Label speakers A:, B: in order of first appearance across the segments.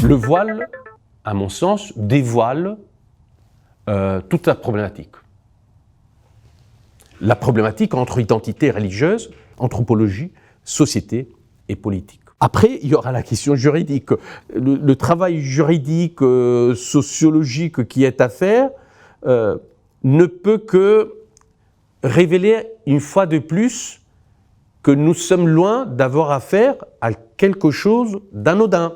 A: Le voile, à mon sens, dévoile toute la problématique. La problématique entre identité religieuse, anthropologie, société et politique. Après, il y aura la question juridique. Le travail juridique, sociologique qui est à faire ne peut que révéler une fois de plus que nous sommes loin d'avoir affaire à quelque chose d'anodin.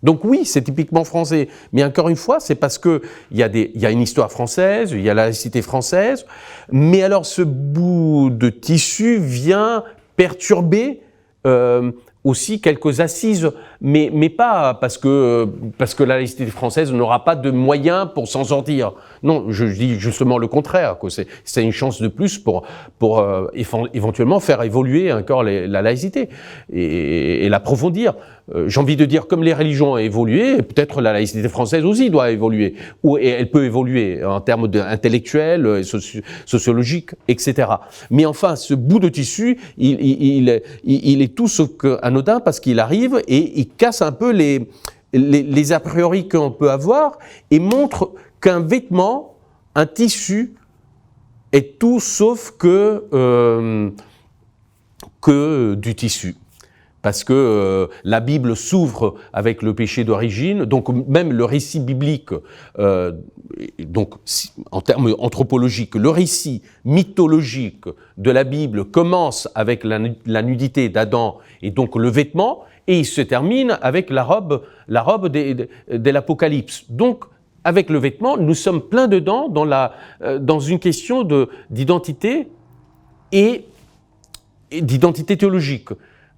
A: Donc oui, c'est typiquement français, mais encore une fois, c'est parce qu'il y a une histoire française, il y a la laïcité française, mais alors ce bout de tissu vient perturber aussi quelques assises, mais pas parce que la laïcité française n'aura pas de moyens pour s'en sortir. Non, je dis justement le contraire, que c'est une chance de plus pour éventuellement faire évoluer encore la laïcité et l'approfondir. J'ai envie de dire, comme les religions ont évolué, peut-être la laïcité française aussi doit évoluer, et elle peut évoluer en termes intellectuels, sociologiques, etc. Mais enfin, ce bout de tissu, il est tout sauf anodin parce qu'il arrive et il casse un peu les a priori qu'on peut avoir et montre qu'un vêtement, un tissu, est tout sauf que du tissu. Parce que la Bible s'ouvre avec le péché d'origine, donc même le récit biblique, donc en termes anthropologiques, le récit mythologique de la Bible commence avec la nudité d'Adam et donc le vêtement, et il se termine avec la robe de l'Apocalypse. Donc, avec le vêtement, nous sommes plein dedans dans une question d'identité et d'identité théologique.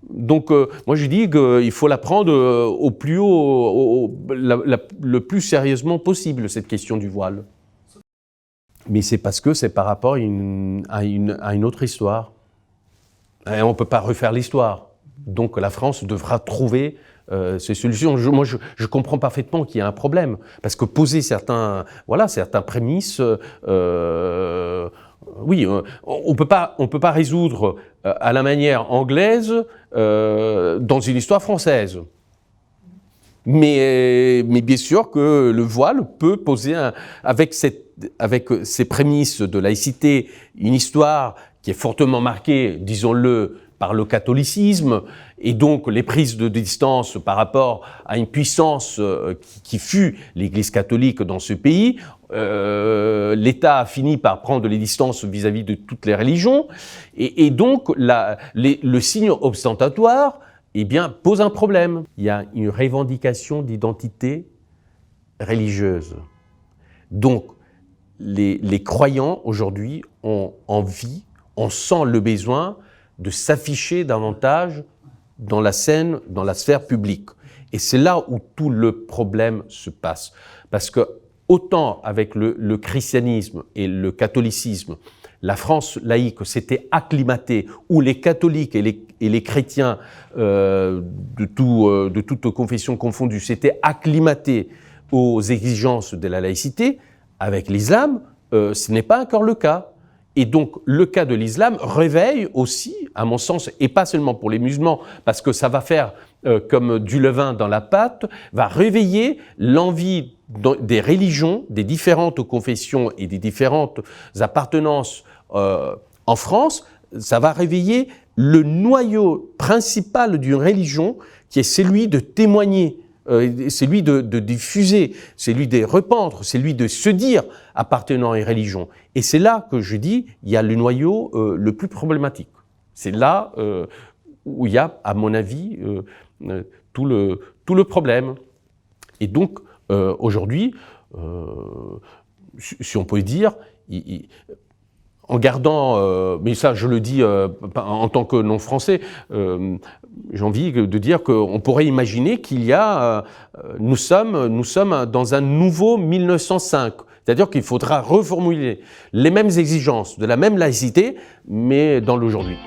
A: Donc, moi je dis qu'il faut la prendre au plus haut, le plus sérieusement possible, cette question du voile. Mais c'est parce que c'est par rapport à une autre histoire. Et on ne peut pas refaire l'histoire. Donc la France devra trouver ces solutions. Moi je comprends parfaitement qu'il y a un problème. Parce que poser certains prémices... oui, on peut pas résoudre à la manière anglaise dans une histoire française. Mais bien sûr que le voile peut poser, avec ces prémices de laïcité, une histoire qui est fortement marquée, disons-le, par le catholicisme, et donc les prises de distance par rapport à une puissance qui fut l'Église catholique dans ce pays. L'État a fini par prendre les distances vis-à-vis de toutes les religions, et donc le signe ostentatoire pose un problème. Il y a une revendication d'identité religieuse. Donc les croyants aujourd'hui ont envie, on sent le besoin de s'afficher davantage dans la scène, dans la sphère publique. Et c'est là où tout le problème se passe. Parce que autant avec le christianisme et le catholicisme, la France laïque s'était acclimatée, où les catholiques et les chrétiens de toute confession confondue s'étaient acclimatés aux exigences de la laïcité, avec l'islam, ce n'est pas encore le cas. Et donc, le cas de l'islam réveille aussi, à mon sens, et pas seulement pour les musulmans, parce que ça va faire comme du levain dans la pâte, va réveiller l'envie des religions, des différentes confessions et des différentes appartenances en France. Ça va réveiller le noyau principal d'une religion, qui est celui de témoigner, celui de diffuser, celui de répandre, celui de se dire appartenant à une religion. Et c'est là que je dis, il y a le noyau le plus problématique. C'est là où il y a, à mon avis, tout le problème. Et donc, aujourd'hui, si on peut dire, en gardant, mais ça je le dis en tant que non-français, j'ai envie de dire qu'on pourrait imaginer qu'il y a, nous sommes dans un nouveau 1905, c'est-à-dire qu'il faudra reformuler les mêmes exigences de la même laïcité, mais dans l'aujourd'hui.